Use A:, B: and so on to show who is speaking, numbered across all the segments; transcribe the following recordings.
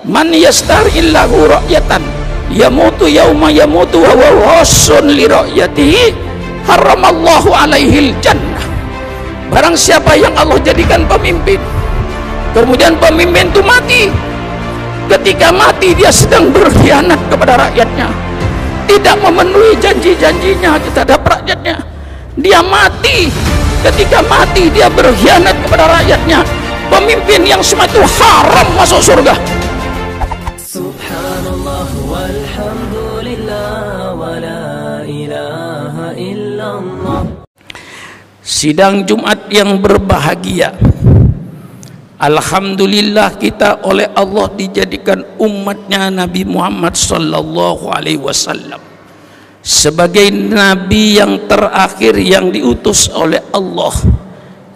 A: Man yastar'illahu ra'yatan yamutu yauma yamutu wa huwa wasun li ra'yatihi haramallahu alaihil jannah. Barang siapa yang Allah jadikan pemimpin, kemudian pemimpin itu mati, ketika mati dia sedang berkhianat kepada rakyatnya, tidak memenuhi janji-janjinya terhadap rakyatnya, dia mati, ketika mati dia berkhianat kepada rakyatnya, pemimpin yang semua itu haram masuk surga.
B: Subhanallah walhamdulillah wa la ilaha illallah.
A: Sidang Jumat yang berbahagia, alhamdulillah kita oleh Allah dijadikan umatnya Nabi Muhammad sallallahu alaihi wasallam sebagai nabi yang terakhir yang diutus oleh Allah,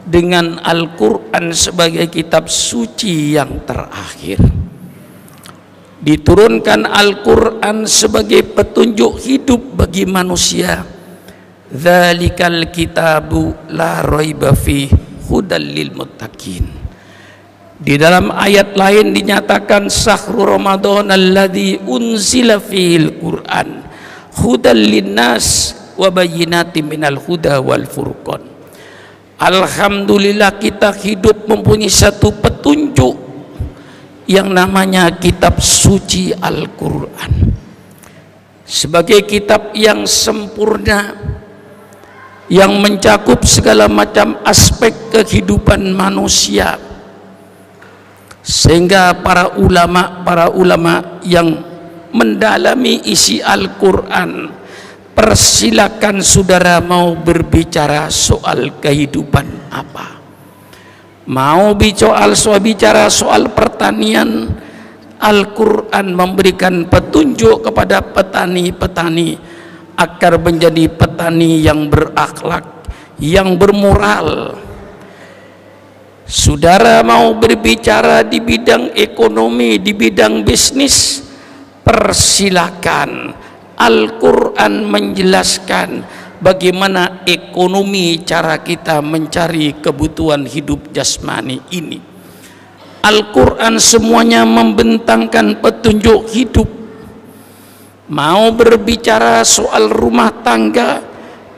A: dengan Al-Quran sebagai kitab suci yang terakhir. Diturunkan Al-Quran sebagai petunjuk hidup bagi manusia. Dzalikal kitabu la raiba fi hudal lil muttaqin. Di dalam ayat lain dinyatakan syahrul ramadan alladzi unzila fil Qur'an hudal linnas wa bayyinatin minal huda wal furqan. Alhamdulillah kita hidup mempunyai satu petunjuk yang namanya kitab suci Al-Quran, sebagai kitab yang sempurna, yang mencakup segala macam aspek kehidupan manusia, sehingga para ulama yang mendalami isi Al-Quran, persilakan saudara mau berbicara soal kehidupan apa, mau bicara soal pertanian, Al-Quran memberikan petunjuk kepada petani-petani agar menjadi petani yang berakhlak, yang bermoral. Saudara mau berbicara di bidang ekonomi, di bidang bisnis, persilakan. Al-Quran menjelaskan bagaimana ekonomi, cara kita mencari kebutuhan hidup jasmani ini. Al-Quran semuanya membentangkan petunjuk hidup. Mau berbicara soal rumah tangga,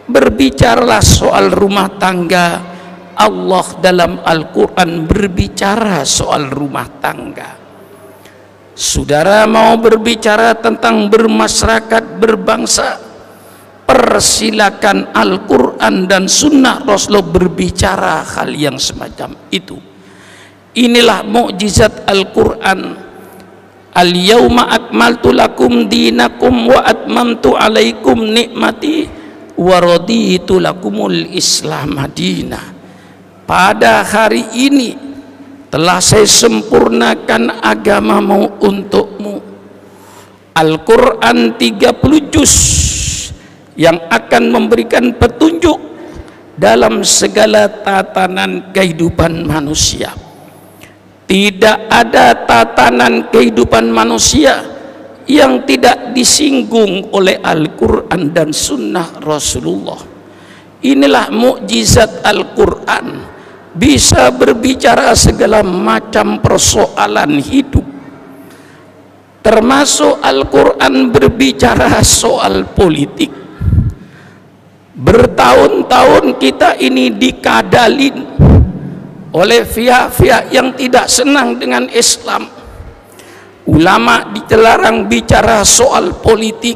A: berbicaralah soal rumah tangga. Allah dalam Al-Quran berbicara soal rumah tangga. Saudara mau berbicara tentang bermasyarakat, berbangsa, persilakan. Al-Quran dan Sunnah Rasulullah berbicara hal yang semacam itu. Inilah mukjizat Al-Quran. Al-yawma akmaltu lakum dinakum wa atmamtu alaikum nikmati wa raditu lakumul Islam madina. Pada hari ini telah saya sempurnakan agamamu untukmu. Al-Quran 30 juz yang akan memberikan petunjuk dalam segala tatanan kehidupan manusia. Tidak ada tatanan kehidupan manusia yang tidak disinggung oleh Al-Quran dan Sunnah Rasulullah. Inilah mukjizat Al-Quran, bisa berbicara segala macam persoalan hidup, termasuk Al-Quran berbicara soal politik. Bertahun-tahun kita ini dikadalin oleh pihak-pihak yang tidak senang dengan Islam. Ulama dilarang bicara soal politik.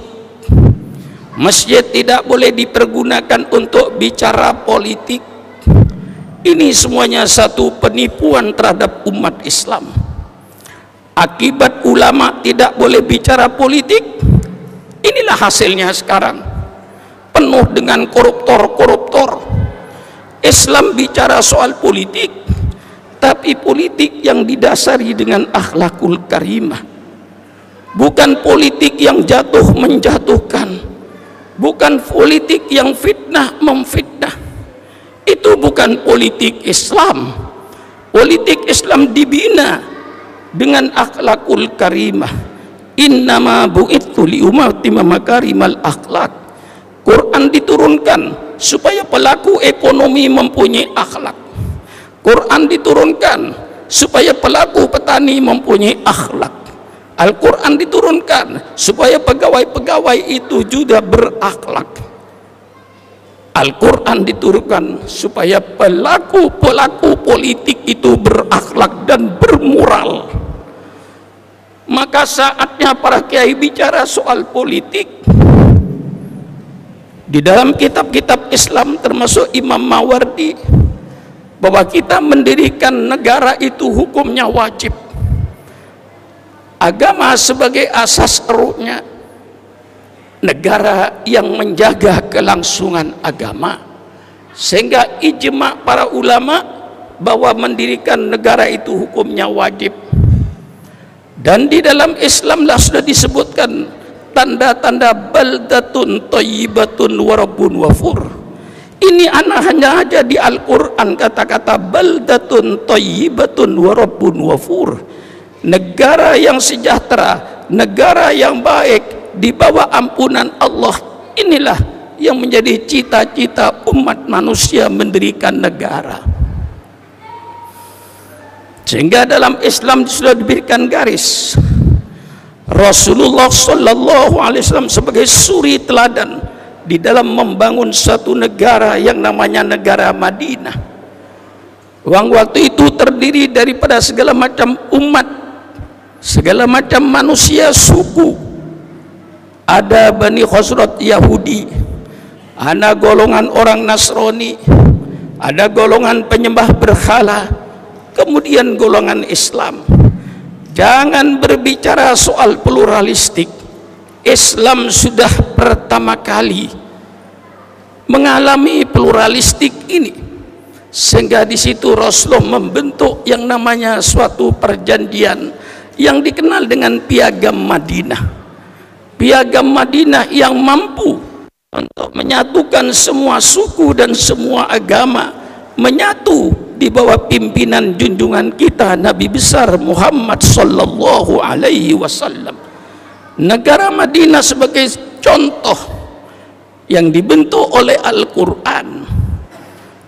A: Masjid tidak boleh dipergunakan untuk bicara politik. Ini semuanya satu penipuan terhadap umat Islam. Akibat ulama tidak boleh bicara politik, inilah hasilnya sekarang. Penuh dengan koruptor-koruptor. Islam bicara soal politik, tapi politik yang didasari dengan akhlakul karimah, bukan politik yang jatuh menjatuhkan, bukan politik yang fitnah memfitnah. Itu bukan politik Islam. Politik Islam dibina dengan akhlakul karimah. Innama bu'ithu li umatima makarimal akhlak. Quran diturunkan supaya pelaku ekonomi mempunyai akhlak. Quran diturunkan supaya pelaku petani mempunyai akhlak. Al-Quran diturunkan supaya pegawai-pegawai itu juga berakhlak. Al-Quran diturunkan supaya pelaku-pelaku politik itu berakhlak dan bermoral. Maka saatnya para kiai bicara soal politik. Di dalam kitab-kitab Islam termasuk Imam Mawardi, bahwa kita mendirikan negara itu hukumnya wajib. Agama sebagai asas eruhnya, negara yang menjaga kelangsungan agama, sehingga ijma para ulama bahwa mendirikan negara itu hukumnya wajib. Dan di dalam Islamlah sudah disebutkan tanda-tanda baldatun thayyibatun wa rabbun ghafur. Ini hanya aja di Al-Quran kata-kata baldatun thayyibatun wa rabbun ghafur. Negara yang sejahtera, negara yang baik, di bawah ampunan Allah. Inilah yang menjadi cita-cita umat manusia mendirikan negara. Sehingga dalam Islam sudah diberikan garis. Rasulullah Sallallahu Alaihi Wasallam sebagai suri teladan di dalam membangun satu negara yang namanya negara Madinah. Waktu itu terdiri daripada segala macam umat, segala macam manusia, suku. Ada Bani Khosrot Yahudi, ada golongan orang Nasrani, ada golongan penyembah berhala, kemudian golongan Islam. Jangan berbicara soal pluralistik. Islam sudah pertama kali mengalami pluralistik ini, sehingga di situ Rasulullah membentuk yang namanya suatu perjanjian yang dikenal dengan Piagam Madinah. Piagam Madinah yang mampu untuk menyatukan semua suku dan semua agama menyatu di bawah pimpinan junjungan kita Nabi besar Muhammad Sallallahu Alaihi Wasallam. Negara Madinah sebagai contoh yang dibentuk oleh Al-Quran,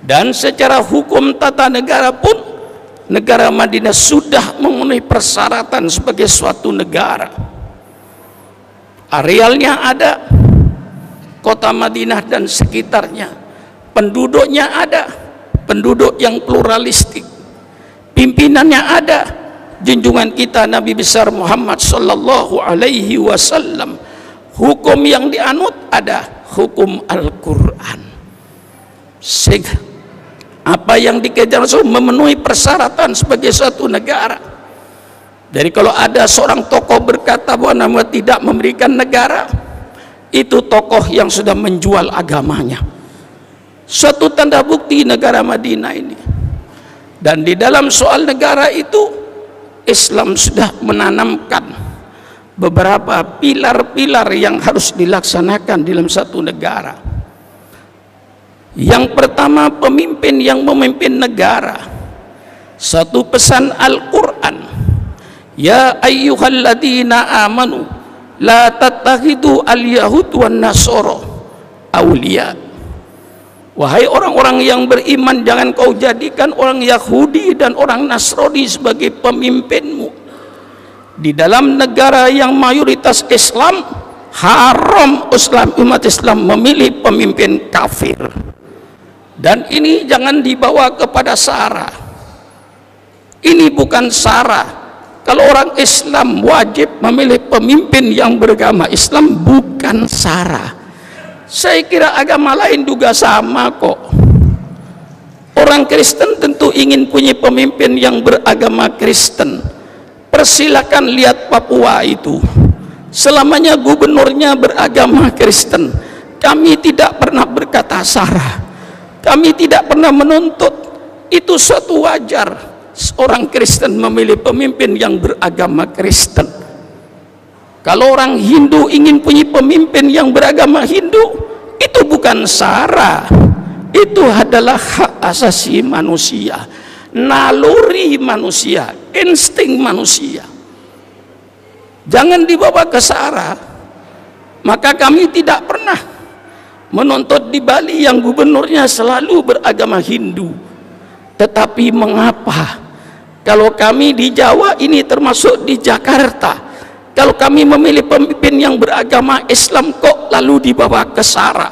A: dan secara hukum tata negara pun negara Madinah sudah memenuhi persyaratan sebagai suatu negara. Arealnya ada, kota Madinah dan sekitarnya, penduduknya ada, penduduk yang pluralistik, pimpinannya ada, junjungan kita Nabi besar Muhammad Sallallahu Alaihi Wasallam. Hukum yang dianut ada, hukum Al-Quran. Sehingga apa yang dikejar memenuhi persyaratan sebagai suatu negara. Jadi kalau ada seorang tokoh berkata bahwa nama tidak memberikan negara, itu tokoh yang sudah menjual agamanya. Suatu tanda bukti negara Madinah ini. Dan di dalam soal negara itu, Islam sudah menanamkan beberapa pilar-pilar yang harus dilaksanakan dalam satu negara. Yang pertama, pemimpin yang memimpin negara. Satu pesan Al-Quran, ya ayyuhalladzina amanu la tattakhidu al-yahud wan nasara awliya. Wahai orang-orang yang beriman, jangan kau jadikan orang Yahudi dan orang Nasrani sebagai pemimpinmu. Di dalam negara yang mayoritas Islam, haram umat Islam memilih pemimpin kafir. Dan ini jangan dibawa kepada sara. Ini bukan sara. Kalau orang Islam wajib memilih pemimpin yang beragama Islam, bukan sara. Saya kira agama lain juga sama kok. Orang Kristen tentu ingin punya pemimpin yang beragama Kristen. Persilakan lihat Papua itu, selamanya gubernurnya beragama Kristen. Kami tidak pernah berkata sara, kami tidak pernah menuntut. Itu suatu wajar seorang Kristen memilih pemimpin yang beragama Kristen. Kalau orang Hindu ingin punya pemimpin yang beragama Hindu, itu bukan sara, itu adalah hak asasi manusia, naluri manusia, insting manusia. Jangan dibawa ke sara. Maka kami tidak pernah menuntut di Bali yang gubernurnya selalu beragama Hindu. Tetapi mengapa kalau kami di Jawa ini, termasuk di Jakarta, Kalau kami memilih pemimpin yang beragama Islam kok lalu dibawa ke SARA,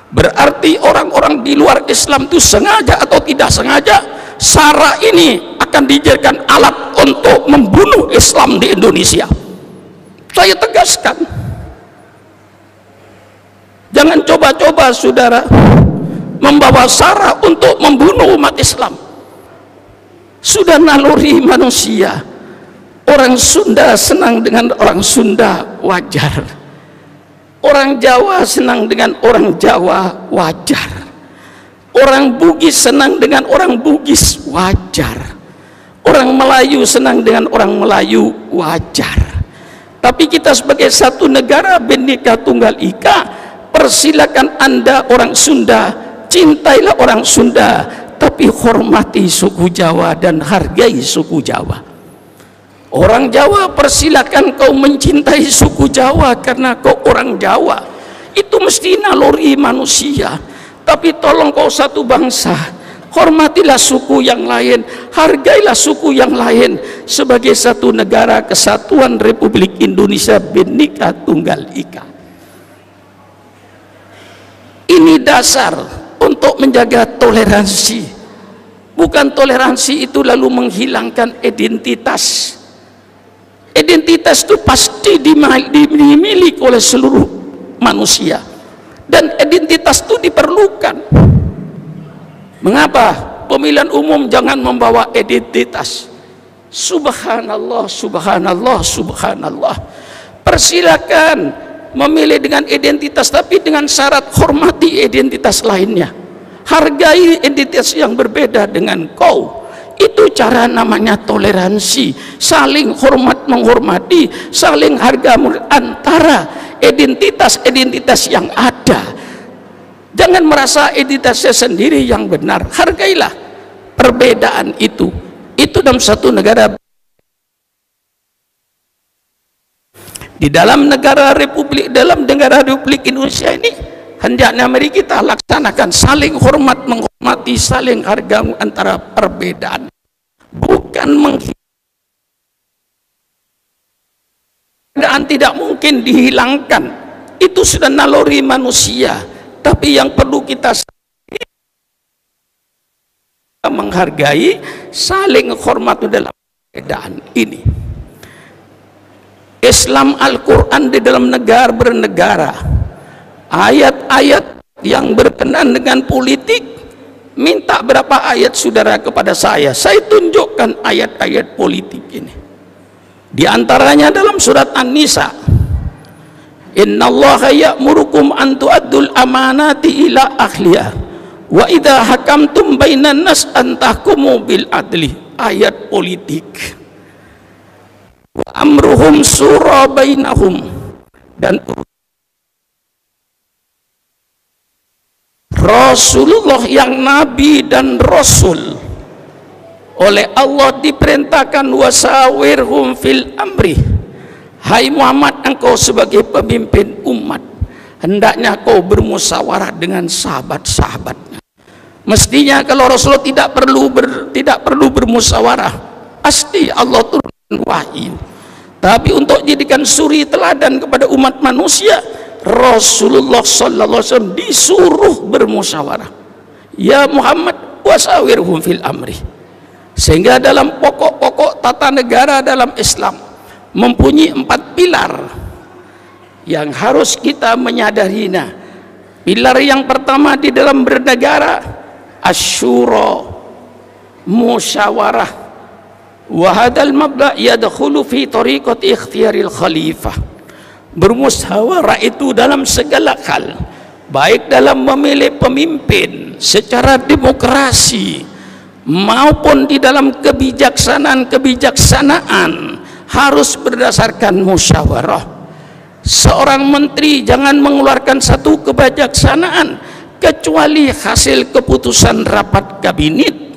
A: berarti orang-orang di luar Islam itu sengaja atau tidak sengaja SARA ini akan dijadikan alat untuk membunuh Islam di Indonesia. Saya tegaskan, jangan coba-coba saudara membawa SARA untuk membunuh umat Islam. Sudah naluri manusia. Orang Sunda senang dengan orang Sunda, wajar. Orang Jawa senang dengan orang Jawa, wajar. Orang Bugis senang dengan orang Bugis, wajar. Orang Melayu senang dengan orang Melayu, wajar. Tapi kita sebagai satu negara Bhinneka Tunggal Ika, persilakan Anda orang Sunda, cintailah orang Sunda, tapi hormati suku Jawa dan hargai suku Jawa. Orang Jawa, persilakan kau mencintai suku Jawa karena kau orang Jawa. Itu mesti naluri manusia. Tapi tolong kau satu bangsa, hormatilah suku yang lain, hargailah suku yang lain sebagai satu negara kesatuan Republik Indonesia Bhinneka Tunggal Ika. Ini dasar untuk menjaga toleransi. Bukan toleransi itu lalu menghilangkan identitas. Identitas itu pasti dimiliki oleh seluruh manusia, dan identitas itu diperlukan. Mengapa pemilihan umum jangan membawa identitas? Subhanallah, subhanallah, subhanallah. Persilakan memilih dengan identitas, tapi dengan syarat hormati identitas lainnya, hargai identitas yang berbeda dengan kau. Itu cara namanya toleransi, saling hormat menghormati, saling harga antara identitas-identitas yang ada. Jangan merasa identitasnya sendiri yang benar, hargailah perbedaan itu. Itu dalam satu negara. Di dalam negara Republik Indonesia ini, hendaknya mari kita laksanakan saling hormat menghormati, saling harga antara perbedaan, bukan perbedaan tidak mungkin dihilangkan. Itu sudah naluri manusia, tapi yang perlu kita menghargai, saling hormat dalam perbedaan ini. Islam Al-Quran di dalam negara bernegara, ayat-ayat yang berkenaan dengan politik, minta berapa ayat saudara kepada saya tunjukkan ayat-ayat politik ini. Di antaranya dalam surat An-Nisa, innallaha ya'murukum an tu'addul amanati ila ahliha wa idza hakamtum bainan nas an tahkumu bil adli. Ayat politik. Wa amruhum sura bainahum, dan Rasulullah yang Nabi dan Rasul oleh Allah diperintahkan wasawirhum fil amri. Hai Muhammad, engkau sebagai pemimpin umat hendaknya kau bermusyawarah dengan sahabat-sahabatnya. Mestinya kalau Rasulullah tidak perlu bermusyawarah, pasti Allah turunkan wahyu. Tapi untuk jadikan suri teladan kepada umat manusia, Rasulullah sallallahu alaihi wasallam disuruh bermusyawarah. Ya Muhammad, wasawirhum fil amri. Sehingga dalam pokok-pokok tata negara dalam Islam mempunyai 4 pilar yang harus kita menyadarinya. Pilar yang pertama di dalam bernegara, asyura, musyawarah. Wa hadzal mabda' yadkhulu fi tariqati ikhtiyaril khalifah. Bermusyawarah itu dalam segala hal, baik dalam memilih pemimpin secara demokrasi maupun di dalam kebijaksanaan harus berdasarkan musyawarah. Seorang menteri jangan mengeluarkan satu kebijaksanaan kecuali hasil keputusan rapat kabinet.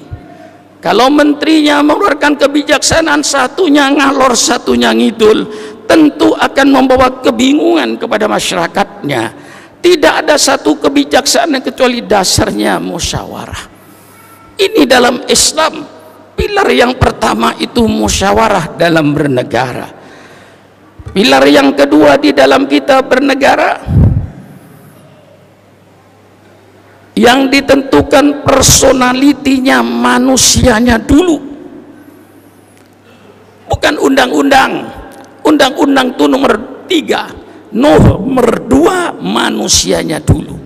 A: Kalau menterinya mengeluarkan kebijaksanaan, satunya ngalor satunya ngidul, tentu akan membawa kebingungan kepada masyarakatnya. Tidak ada satu kebijaksanaan kecuali dasarnya musyawarah. Ini dalam Islam, pilar yang pertama itu musyawarah dalam bernegara. Pilar yang kedua di dalam kita bernegara, yang ditentukan personalitinya manusianya dulu, bukan undang-undang. Undang-undang itu nomor 3, nomor 2 manusianya dulu.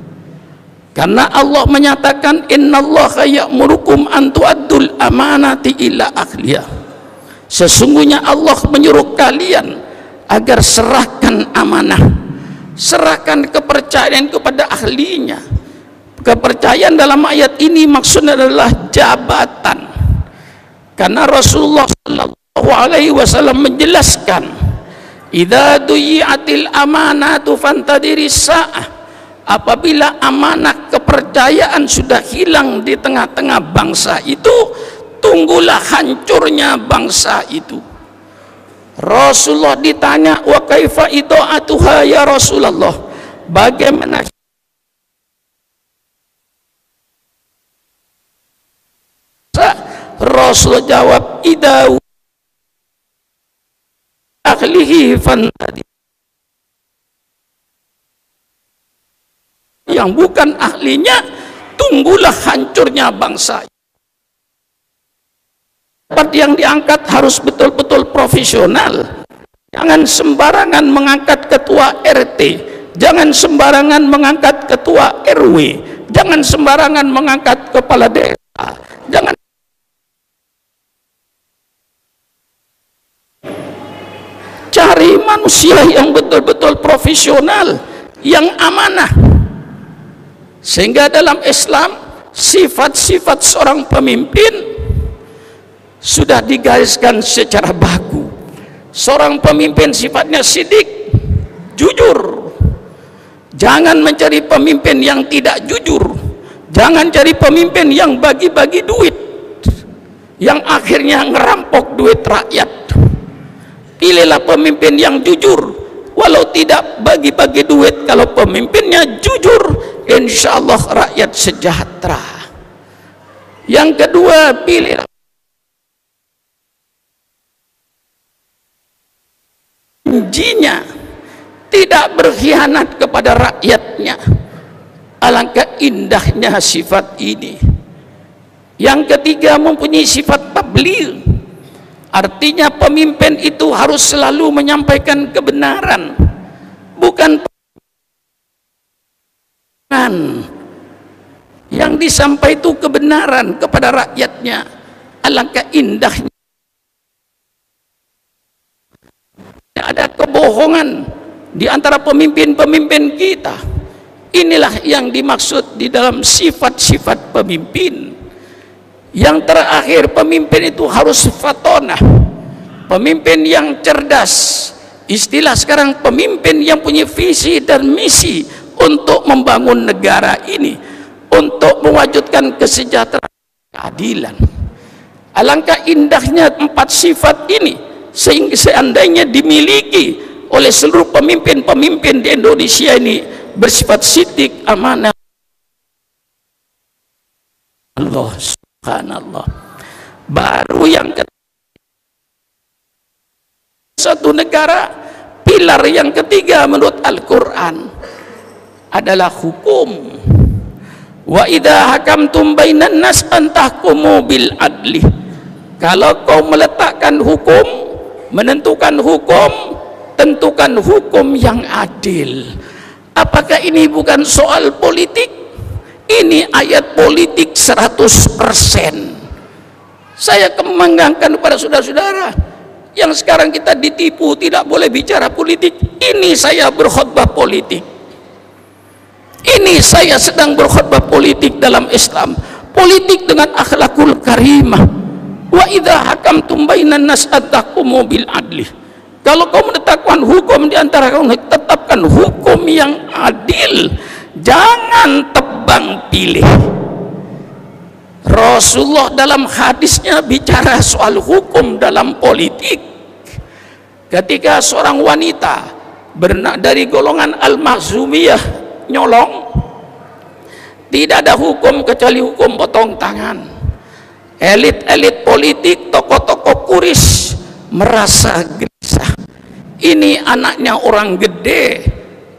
A: Karena Allah menyatakan innallaha ya'murukum an tu'addul amanati ila ahliha. Sesungguhnya Allah menyuruh kalian agar serahkan amanah, serahkan kepercayaan kepada ahlinya. Kepercayaan dalam ayat ini maksudnya adalah jabatan. Karena Rasulullah sallallahu alaihi wasallam menjelaskan, idza duyi'atil amanatu fantadiris sa'ah. Apabila amanah kepercayaan sudah hilang di tengah-tengah bangsa itu, tunggulah hancurnya bangsa itu. Rasulullah ditanya, wa kaifa itu'atuha ya Rasulullah, bagaimana Rasul jawab, idza ahlihi fantadi, yang bukan ahlinya tunggulah hancurnya bangsa. Yang diangkat harus betul-betul profesional. Jangan sembarangan mengangkat ketua RT, jangan sembarangan mengangkat ketua RW, jangan sembarangan mengangkat kepala desa, jangan. Cari manusia yang betul-betul profesional, yang amanah. Sehingga dalam Islam sifat-sifat seorang pemimpin sudah digariskan secara baku. Seorang pemimpin sifatnya sidik, jujur. Jangan mencari pemimpin yang tidak jujur. Jangan cari pemimpin yang bagi-bagi duit, yang akhirnya ngerampok duit rakyat. Pilihlah pemimpin yang jujur, walau tidak bagi-bagi duit. Kalau pemimpinnya jujur, insya Allah rakyat sejahtera. Yang kedua, pilihlah janjinya, tidak berkhianat kepada rakyatnya. Alangkah indahnya sifat ini. Yang ketiga, mempunyai sifat tabligh. Artinya pemimpin itu harus selalu menyampaikan kebenaran, bukan yang disampaikan itu kebenaran kepada rakyatnya. Alangkah indahnya. Ada kebohongan di antara pemimpin-pemimpin kita. Inilah yang dimaksud di dalam sifat-sifat pemimpin. Yang terakhir, pemimpin itu harus fatonah, pemimpin yang cerdas. Istilah sekarang, pemimpin yang punya visi dan misi untuk membangun negara ini, untuk mewujudkan kesejahteraan, keadilan. Alangkah indahnya 4 sifat ini, sehingga seandainya dimiliki oleh seluruh pemimpin-pemimpin di Indonesia ini, bersifat sidik, amanah, Allah subhanallah. Baru yang satu negara, pilar yang ketiga menurut Al-Quran adalah hukum. Wa idza hakamtum bainan nas an tahkumu bil adli. Kalau kau meletakkan hukum, menentukan hukum, tentukan hukum yang adil. Apakah ini bukan soal politik? Ini ayat politik 100%. Saya kembangkan kepada saudara-saudara yang sekarang kita ditipu, tidak boleh bicara politik. Ini saya berkhutbah politik. Ini saya sedang berkhutbah politik dalam Islam. Politik dengan akhlakul karimah. Wa idza hakamtum bainan nas at-tahkumu bil adli. Kalau kau menetapkan hukum di antara kaum, tetapkan hukum yang adil. Jangan tebang pilih. Rasulullah dalam hadisnya bicara soal hukum dalam politik. Ketika seorang wanita dari golongan Al-Makhzumiyah nyolong, tidak ada hukum kecuali hukum potong tangan. Elit-elit politik, tokoh-tokoh kuris merasa gelisah. ini anaknya orang gede,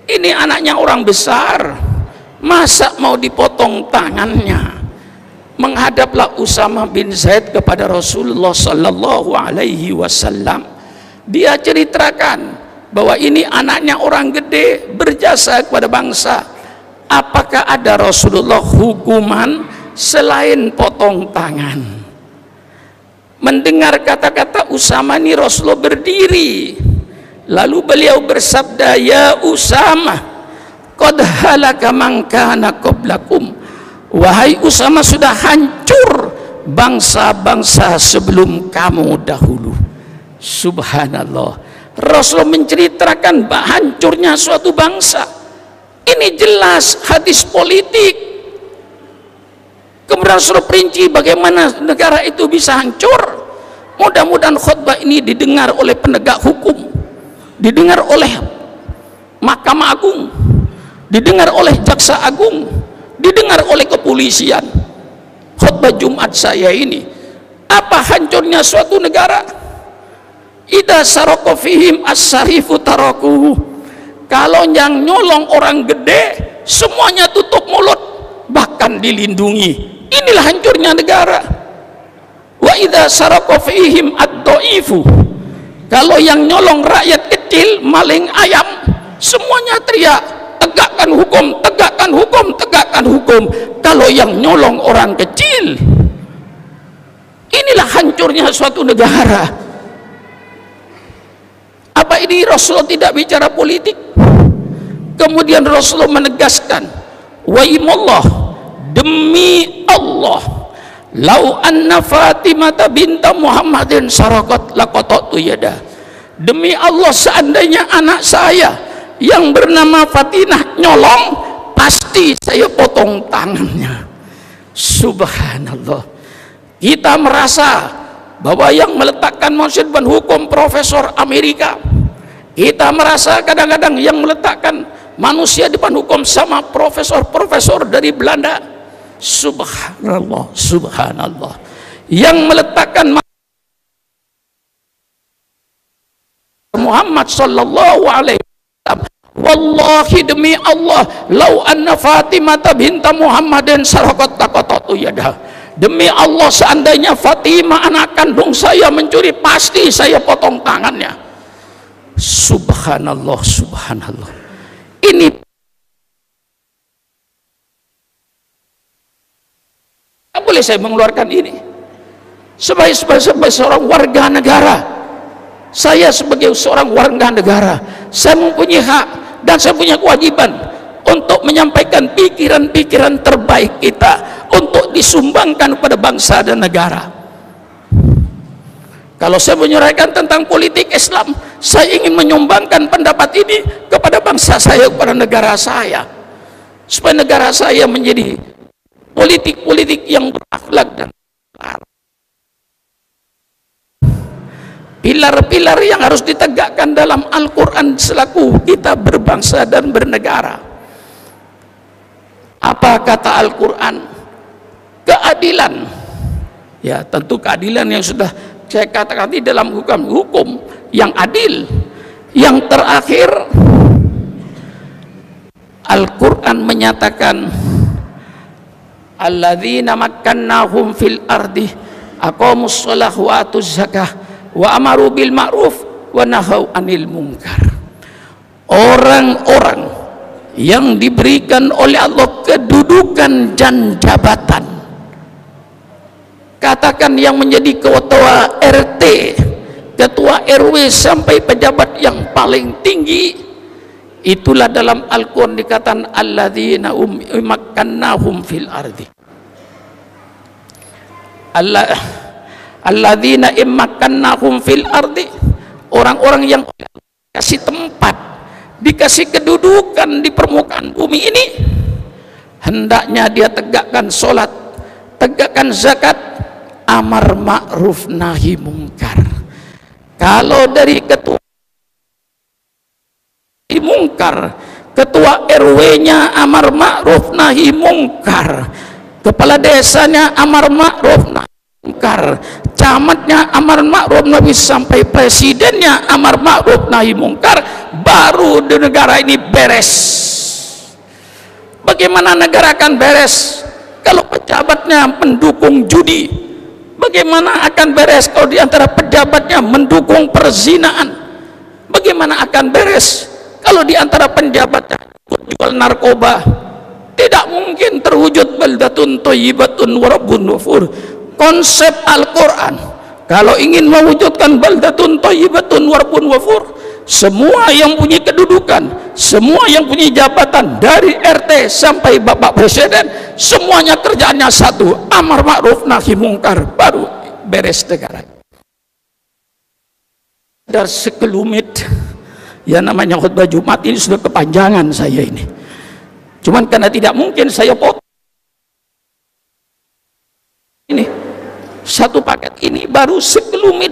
A: ini anaknya orang besar, masa mau dipotong tangannya? Menghadaplah Usama bin Zaid kepada Rasulullah sallallahu alaihi wasallam. Dia ceritakan bahwa ini anaknya orang gede, berjasa kepada bangsa. Apakah ada Rasulullah hukuman selain potong tangan? Mendengar kata-kata Usama ini, Rasulullah berdiri, lalu beliau bersabda, ya Usama, qad halaka man kana qablakum. Wahai Usama, sudah hancur bangsa-bangsa sebelum kamu dahulu. Subhanallah. Rasulullah menceritakan hancurnya suatu bangsa. Ini jelas hadis politik. Kemudian Rasulullah perinci bagaimana negara itu bisa hancur. Mudah-mudahan khutbah ini didengar oleh penegak hukum, didengar oleh Mahkamah Agung, didengar oleh Jaksa Agung, didengar oleh kepolisian. Khutbah Jumat saya ini, apa hancurnya suatu negara? Idza saraka fihim as-sarifu tarakuhu. Kalau yang nyolong orang gede, semuanya tutup mulut, bahkan dilindungi. Inilah hancurnya negara. Wa idza saraka fihim ad-dhaifu. Kalau yang nyolong rakyat kecil, maling ayam, semuanya teriak, tegakkan hukum, tegakkan hukum, tegakkan hukum. Kalau yang nyolong orang kecil, inilah hancurnya suatu negara. Apa ini Rasulullah tidak bicara politik? Kemudian Rasulullah menegaskan, wa imallah, demi Allah, lau anna Fatimah binta Muhammadin sarakat laqatatu yada. Demi Allah, seandainya anak saya yang bernama Fatimah nyolong, pasti saya potong tangannya. Subhanallah. Kita merasa bahwa yang meletakkan manusia depan hukum Profesor Amerika. Kita merasa kadang-kadang yang meletakkan manusia depan hukum sama profesor-profesor dari Belanda. Subhanallah, subhanallah. Yang meletakkan Muhammad sallallahu alaihi wasallam, wallahi demi Allah, lau anna Fatimah binta Muhammadin sarakat laqatatu yadah. Demi Allah, seandainya Fatimah anak kandung saya mencuri, pasti saya potong tangannya. Subhanallah, subhanallah. Ini tidak boleh saya mengeluarkan ini sebagai seorang warga negara. Saya sebagai seorang warga negara, saya mempunyai hak dan saya punya kewajiban untuk menyampaikan pikiran-pikiran terbaik kita untuk disumbangkan kepada bangsa dan negara. Kalau saya menyuraikan tentang politik Islam, saya ingin menyumbangkan pendapat ini kepada bangsa saya, kepada negara saya, supaya negara saya menjadi politik-politik yang berakhlak dan benar. Pilar-pilar yang harus ditegakkan dalam Al-Quran selaku kita berbangsa dan bernegara. Apa kata Al-Quran? Keadilan. Ya, tentu keadilan yang sudah saya katakan di dalam hukum yang adil. Yang terakhir, Al-Quran menyatakan, alladzina makkannahum fil ardi aqamus shalah wa atuz zakah wa amaru bil ma'ruf wa nahau anil munkar. Orang-orang yang diberikan oleh Allah kedudukan dan jabatan, katakan yang menjadi ketua RT, ketua RW sampai pejabat yang paling tinggi, itulah dalam Al-Quran dikatakan alladzina makkannahum fil ardi. Alladzina makkannahum fil ardi, orang-orang yang dikasih tempat, dikasih kedudukan di permukaan bumi ini, hendaknya dia tegakkan sholat, tegakkan zakat, amar ma'ruf nahi mungkar. Kalau dari ketua mungkar, ketua RW-nya amar ma'ruf nahi mungkar, kepala desanya amar ma'ruf nahi mungkar, camatnya amar ma'ruf nahi sampai presidennya amar ma'ruf nahi mungkar, baru di negara ini beres. Bagaimana negara akan beres kalau pejabatnya mendukung judi? Bagaimana akan beres kalau di antara pejabatnya mendukung perzinaan? Bagaimana akan beres kalau di antara penjabatnya jual narkoba? Tidak mungkin terwujud baldatun thayyibatun wa rabbun ghafur. Konsep Al-Quran kalau ingin mewujudkan baldatun thayyibatun wa rabbun ghafur, semua yang punya kedudukan, semua yang punya jabatan dari RT sampai Bapak Presiden, semuanya kerjaannya satu, amar ma'ruf nahi mungkar, baru beres negara. Ada sekelumit ya, namanya khutbah Jumat ini sudah kepanjangan saya ini, cuman karena tidak mungkin saya potong ini satu paket ini, baru sekelumit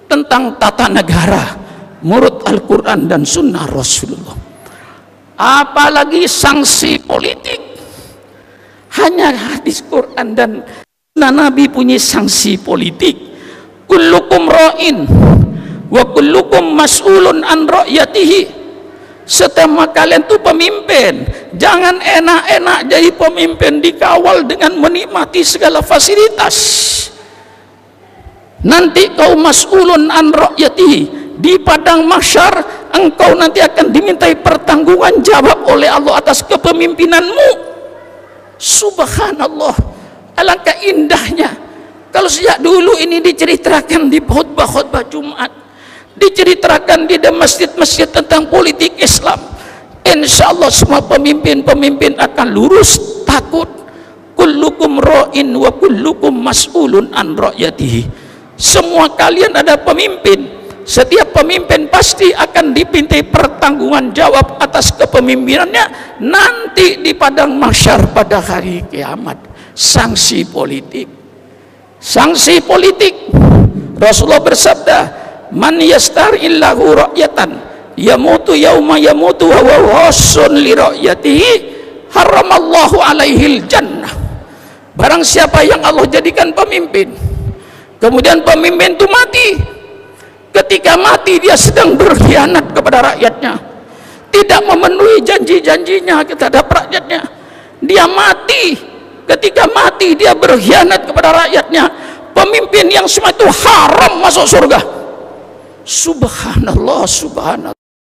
A: tentang tata negara menurut Al-Quran dan Sunnah Rasulullah. Apalagi sanksi politik, hanya hadis Quran dan Nabi punya sanksi politik. Kullukum ra'in wa kullukum mas'ulun an ra'yatihi. Setiap kalian itu pemimpin, jangan enak-enak jadi pemimpin dikawal dengan menikmati segala fasilitas. Nanti kau mas'ulun an ra'yatihi, di padang mahsyar engkau nanti akan dimintai pertanggungan jawab oleh Allah atas kepemimpinanmu. Subhanallah, alangkah indahnya kalau sejak dulu ini diceritakan di khutbah-khutbah Jumat, diceritakan di masjid-masjid tentang politik Islam. Insya Allah semua pemimpin-pemimpin akan lurus takut. Kullukum ra'in wa kullukum mas'ulun an ra'yatihi. Semua kalian ada pemimpin, setiap pemimpin pasti akan dipintai pertanggungan jawab atas kepemimpinannya nanti di padang mahsyar pada hari kiamat. Sanksi politik, sanksi politik. Rasulullah bersabda, man yastar'illahu ra'yatan yamutu yauma yamutu wa huwa wassun li ra'yatihi haramallahu alaihil jannah. Barang siapa yang Allah jadikan pemimpin, kemudian pemimpin itu mati, ketika mati dia sedang berkhianat kepada rakyatnya, tidak memenuhi janji-janjinya terhadap rakyatnya, dia mati, ketika mati dia berkhianat kepada rakyatnya, pemimpin yang semua itu haram masuk surga. Subhanallah, subhanallah.